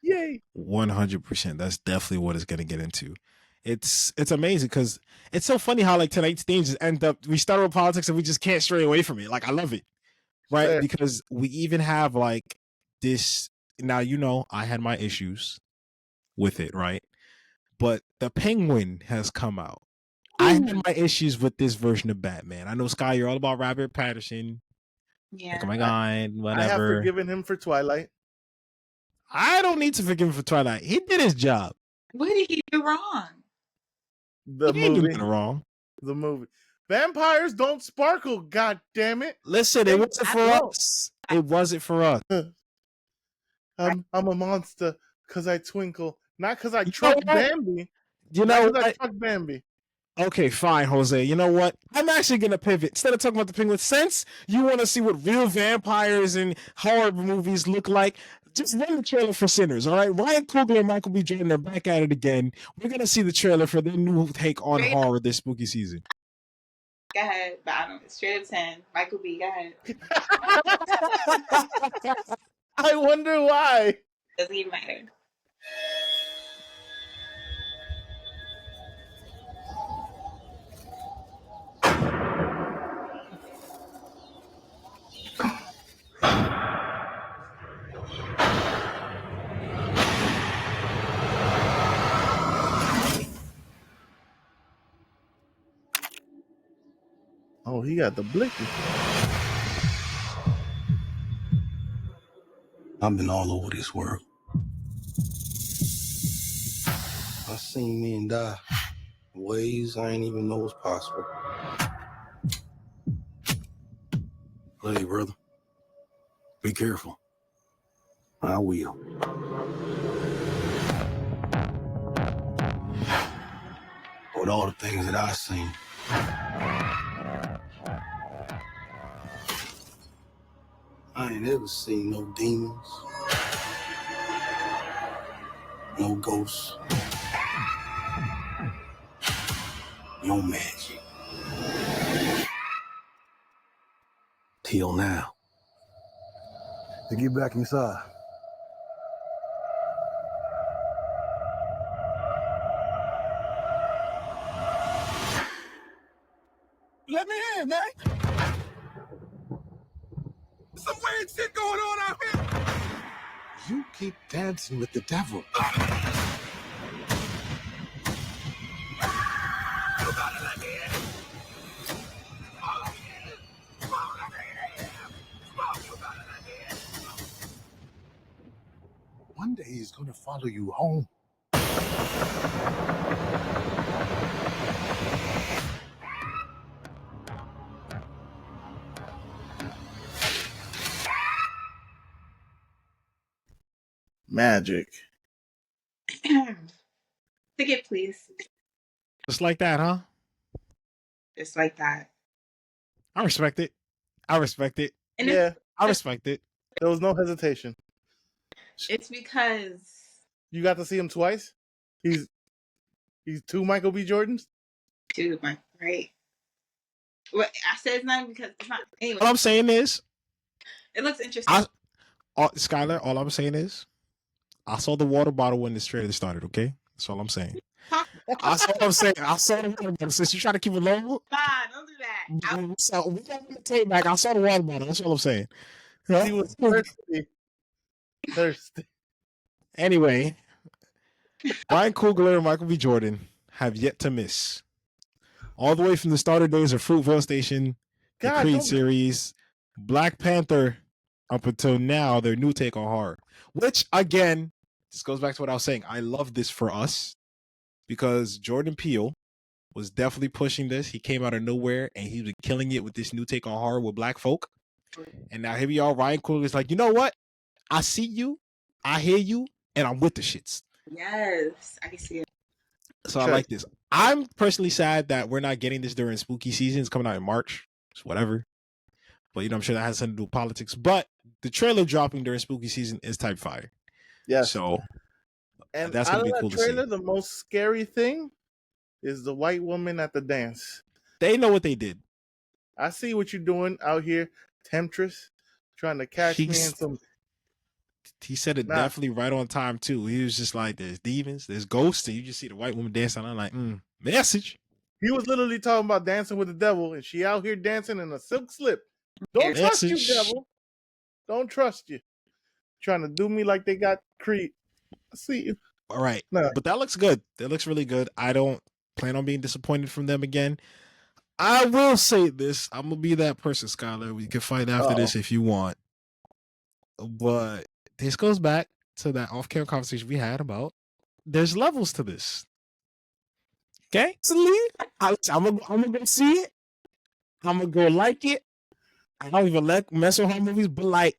Yay! 100%. That's definitely what it's gonna get into. It's amazing because it's so funny how like tonight's themes just end up, we start with politics and we just can't stray away from it. Like I love it, right? Fair. Because we even have like this. Now you know I had my issues with it, right? But the Penguin has come out. I had my issues with this version of Batman. I know, Sky, you're all about Robert Pattinson. Yeah. Like, oh my God, whatever. I have forgiven him for Twilight. I don't need to forgive him for Twilight. He did his job. What did he do wrong? The He didn't do movie. nothing wrong. The movie. Vampires don't sparkle, god damn it. Listen, it wasn't for us. It wasn't for us. I'm a monster because I twinkle. Not because I truck what? Bambi. You Not know 'cause I what? truck Bambi. Okay, fine, Jose. You know what? I'm actually gonna pivot. Instead of talking about the penguin, since you want to see what real vampires and horror movies look like, just run the trailer for Sinners, all right? Ryan Coogler and Michael B. Jordan are back at it again. We're gonna see the trailer for their new take on horror this spooky season. Go ahead, but I don't. Straight up 10. Michael B. Go ahead. I wonder why. Doesn't even matter. Oh, he got the blicky. I've been all over this world. I seen men die in ways I ain't even know was possible. Hey, brother, be careful. I will. With all the things that I've seen, I ain't ever seen no demons, no ghosts, no magic. Till now. To get back inside. Let me in, man. Some weird shit going on out here. You keep dancing with the devil. One day he's gonna follow you home. Magic. Ticket, please. Just like that, huh? Just like that. I respect it. I respect it. And Yeah, I respect it. there was no hesitation. It's because You got to see him twice. He's two Michael B. Jordans. dude, my right. What I said it's not because it's not. Anyway, All I'm saying is, it looks interesting. Skylar, all I'm saying is, I saw the water bottle when this trailer started, okay? That's all I'm saying. That's all I'm saying. I saw the water bottle. Since you try to keep it low, Nah, don't do that. so we got the tape back. I saw the water bottle. That's all I'm saying. He was thirsty. Thirsty. Anyway, Ryan Coogler and Michael B. Jordan have yet to miss. All the way from the starter days of Fruitvale Station, the Creed series, Black Panther, up until now, their new take on horror. Which, again, this goes back to what I was saying. I love this for us because Jordan Peele was definitely pushing this. He came out of nowhere and he was killing it with this new take on horror with black folk. And now here we are. Ryan Coogler is like, you know what? I see you, I hear you, and I'm with the shits. Yes, I can see it. So I like this. I'm personally sad that we're not getting this during spooky season. It's coming out in March. It's whatever. But you know, I'm sure that has something to do with politics. But the trailer dropping during spooky season is type fire. Yes. So And that's out gonna of be cool that to see. trailer, the most scary thing is the white woman at the dance. They know what they did. I see what you're doing out here, temptress, trying to catch me in some. He said it definitely right on time too. He was just like, "There's demons, there's ghosts," and you just see the white woman dancing. I'm like, message. He was literally talking about dancing with the devil, and she out here dancing in a silk slip. Don't trust you, devil. Don't trust you. Trying to do me like they got Creed. I see you. All right, but that looks good. That looks really good. I don't plan on being disappointed from them again. I will say this. I'm gonna be that person, Skylar. We can fight after this if you want. But this goes back to that off-camera conversation we had about there's levels to this. Okay? I'm gonna go see it. I'm gonna go like it. I don't even like mess with horror movies, but like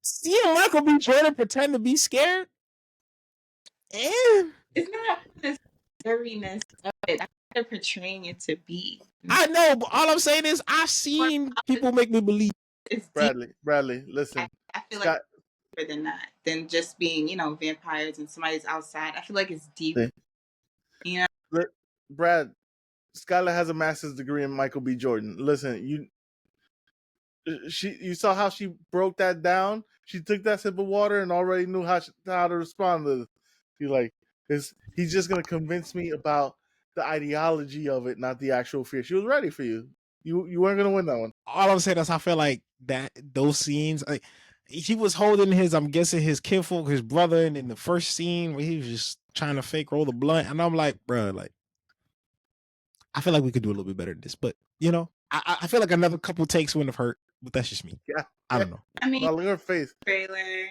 seeing Michael B. Jordan pretend to be scared. It's not the scariness of it. they're portraying it to be. I know, but all I'm saying is I've seen people make me believe. It's deep. Bradley, listen. I feel Scott, like it's deeper than that, than just being, vampires and somebody's outside. I feel like it's deep. You know, Brad, Skylar has a master's degree in Michael B. Jordan. Listen, you saw how she broke that down. She took that sip of water and already knew how to respond to it. She's like, he's just gonna convince me about the ideology of it, not the actual fear. She was ready for you. You weren't gonna win that one. All I'm saying is I feel like those scenes, like, he was holding I'm guessing his kinfolk, his brother, and in the first scene where he was just trying to fake roll the blunt, and I'm like, bro, like, I feel like we could do a little bit better than this, but I feel like another couple takes wouldn't have hurt, but that's just me. Yeah, I don't know. I mean, look at her face. Trailer.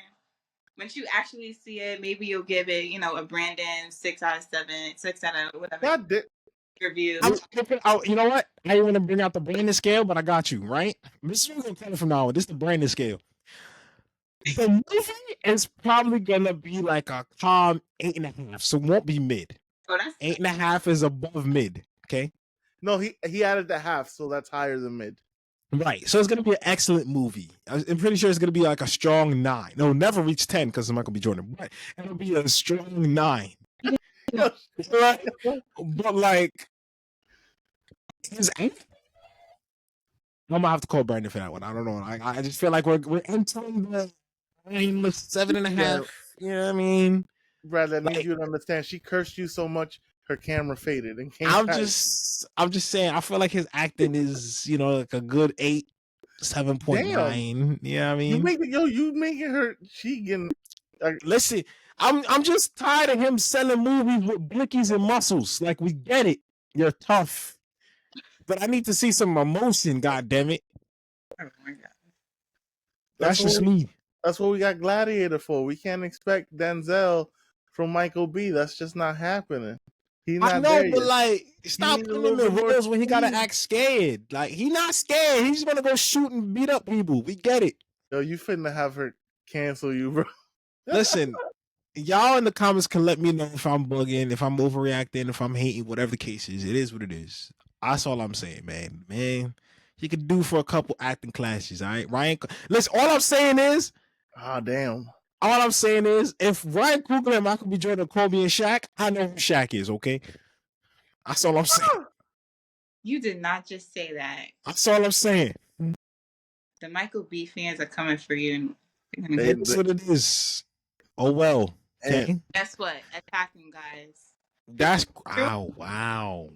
Once you actually see it, maybe you'll give it, a Brandon 6 out of 7, 6 out of whatever. God did. Review. You know what? I didn't want to bring out the Brandon scale, but I got you, right? This is what we're going to tell you from now on. This is the Brandon scale. The movie is probably going to be like a calm 8.5, so it won't be mid. Oh, that's 8.5 is above mid, okay? No, he added the half, so that's higher than mid. Right, so it's going to be an excellent movie. I'm pretty sure it's going to be like a strong 9. It'll never reach 10 because of Michael B. Jordan, but it'll be a strong 9. Right? But like, I'm gonna have to call Brandon for that one. I don't know. I just feel like we're entering the 7.5. Yeah. You know what I mean? Brad, I need you to understand. She cursed you so much, her camera faded and came I'm back. just saying. I feel like his acting is, like a good 8, 7.9. Yeah, I mean, you making her. She getting. Listen, I'm just tired of him selling movies with blickies and muscles. Like, we get it. You're tough, but I need to see some emotion. God damn it! Oh my god, that's just me. That's what we got Gladiator for. We can't expect Denzel from Michael B. That's just not happening. He's not I know, there but yet. like, stop putting him in roles when he gotta act scared. Like, he not scared. He's gonna go shoot and beat up people. We get it. Yo, you finna have her cancel you, bro. Listen, y'all in the comments can let me know if I'm bugging, if I'm overreacting, if I'm hating, whatever the case is. It is what it is. That's all I'm saying, man. Man, he could do for a couple acting classes, all right? Ryan, listen, all I'm saying is, damn. All I'm saying is, if Ryan Coogler and Michael B. Jordan call me and Shaq, I know who Shaq is, okay? That's all I'm saying. You did not just say that. That's all I'm saying. The Michael B. fans are coming for you. That's what it is. Oh, well. Okay. Guess what? Attack them, guys. That's wow.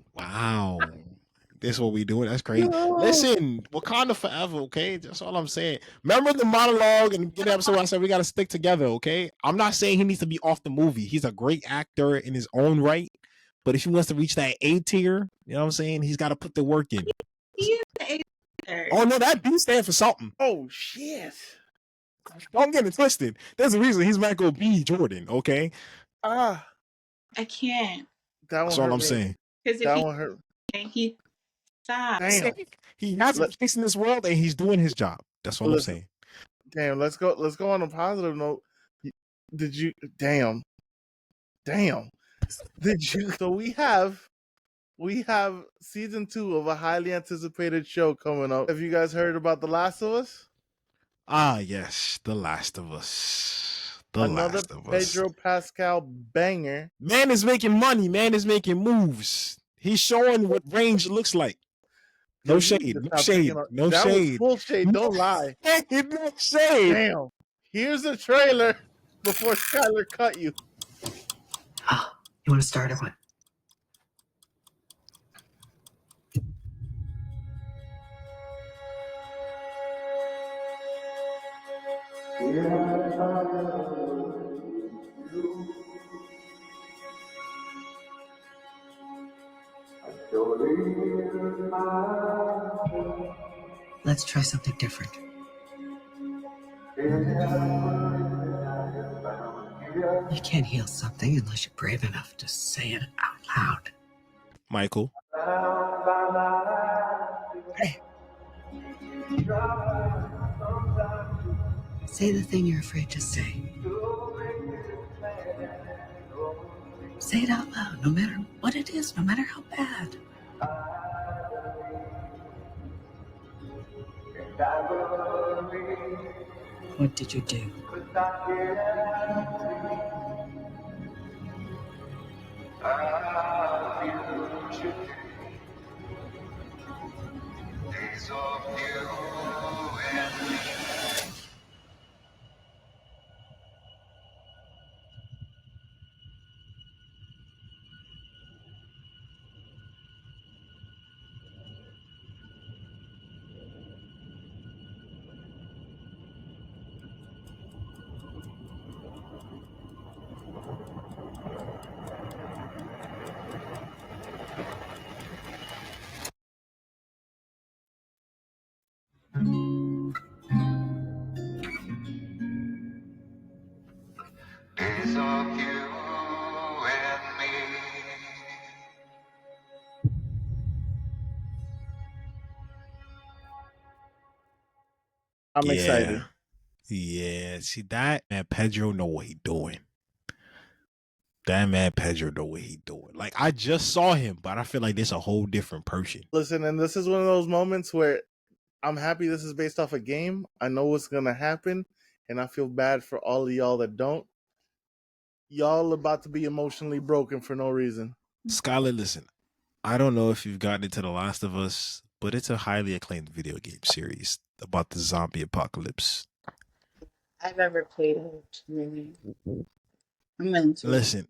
This is what we doing. That's crazy. Listen, Wakanda forever, okay? That's all I'm saying. Remember the monologue and the episode I said we got to stick together, okay? I'm not saying he needs to be off the movie. He's a great actor in his own right. But if he wants to reach that A tier, you know what I'm saying? He's got to put the work in. He is the A tier. Oh, no, that B stands for something. Oh, shit. Don't get it twisted. There's a reason he's Michael B. Jordan, okay? I can't. That's all I'm saying. Because if one hurt. He stop. Damn. He has a place in this world and he's doing his job. That's all I'm saying. Damn, let's go on a positive note. Did you damn. Did you so we have season 2 of a highly anticipated show coming up. Have you guys heard about The Last of Us? Ah, yes, The Last of Us. Another Pedro Pascal banger. Man is making money. Man is making moves. He's showing what range looks like. No shade. No shade. No that shade. Was full shade. Don't lie. No shade. Damn. Here's a trailer before Skyler cut you. You want to start or what? Let's try something different. You can't heal something unless you're brave enough to say it out loud. Michael. Hey. Say the thing you're afraid to say. Say it out loud, no matter what it is, no matter how bad. What did you do? Days of you and me. I'm excited. Yeah. See that man Pedro know what he doing. That man Pedro know what he doing. Like I just saw him, but I feel like this a whole different person. Listen, and this is one of those moments where I'm happy this is based off a game. I know what's gonna happen, and I feel bad for all of y'all that don't. Y'all about to be emotionally broken for no reason. Skylar, listen, I don't know if you've gotten into The Last of Us, but it's a highly acclaimed video game series about the zombie apocalypse. I've never played it, really. I'm into it. Listen,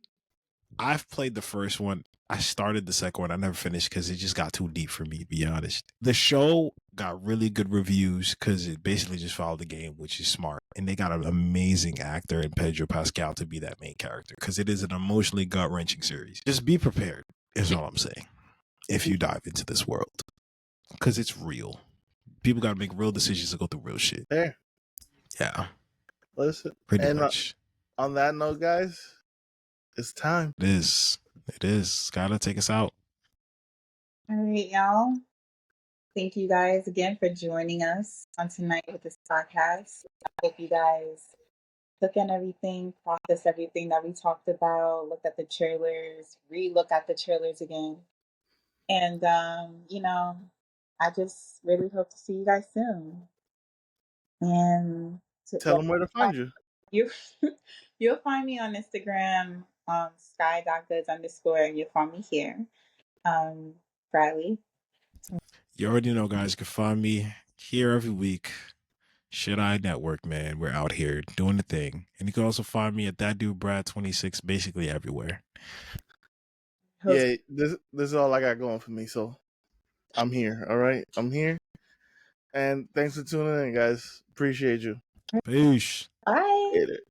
I've played the first one. I started the second one. I never finished because it just got too deep for me, to be honest. The show got really good reviews because it basically just followed the game, which is smart. And they got an amazing actor in Pedro Pascal to be that main character because it is an emotionally gut-wrenching series. Just be prepared, is all I'm saying, if you dive into this world. Because it's real. People got to make real decisions to go through real shit. There. Yeah. Listen. Pretty and much. On that note, guys, it's time. It is. It is. Gotta take us out. All right, y'all. Thank you guys again for joining us on tonight with this podcast. I hope you guys look at everything, process everything that we talked about, look at the trailers, re-look at the trailers again. And I just really hope to see you guys soon. And tell them where to find you. You'll find me on Instagram, sky.goods_, and you'll find me here. Bradley. You already know, guys. You can find me here every week. Shit Eye Network, man. We're out here doing the thing. And you can also find me at that dude Brad26 basically everywhere. Yeah, this is all I got going for me, so I'm here. All right. I'm here. And thanks for tuning in, guys. Appreciate you. Peace. Bye. Later.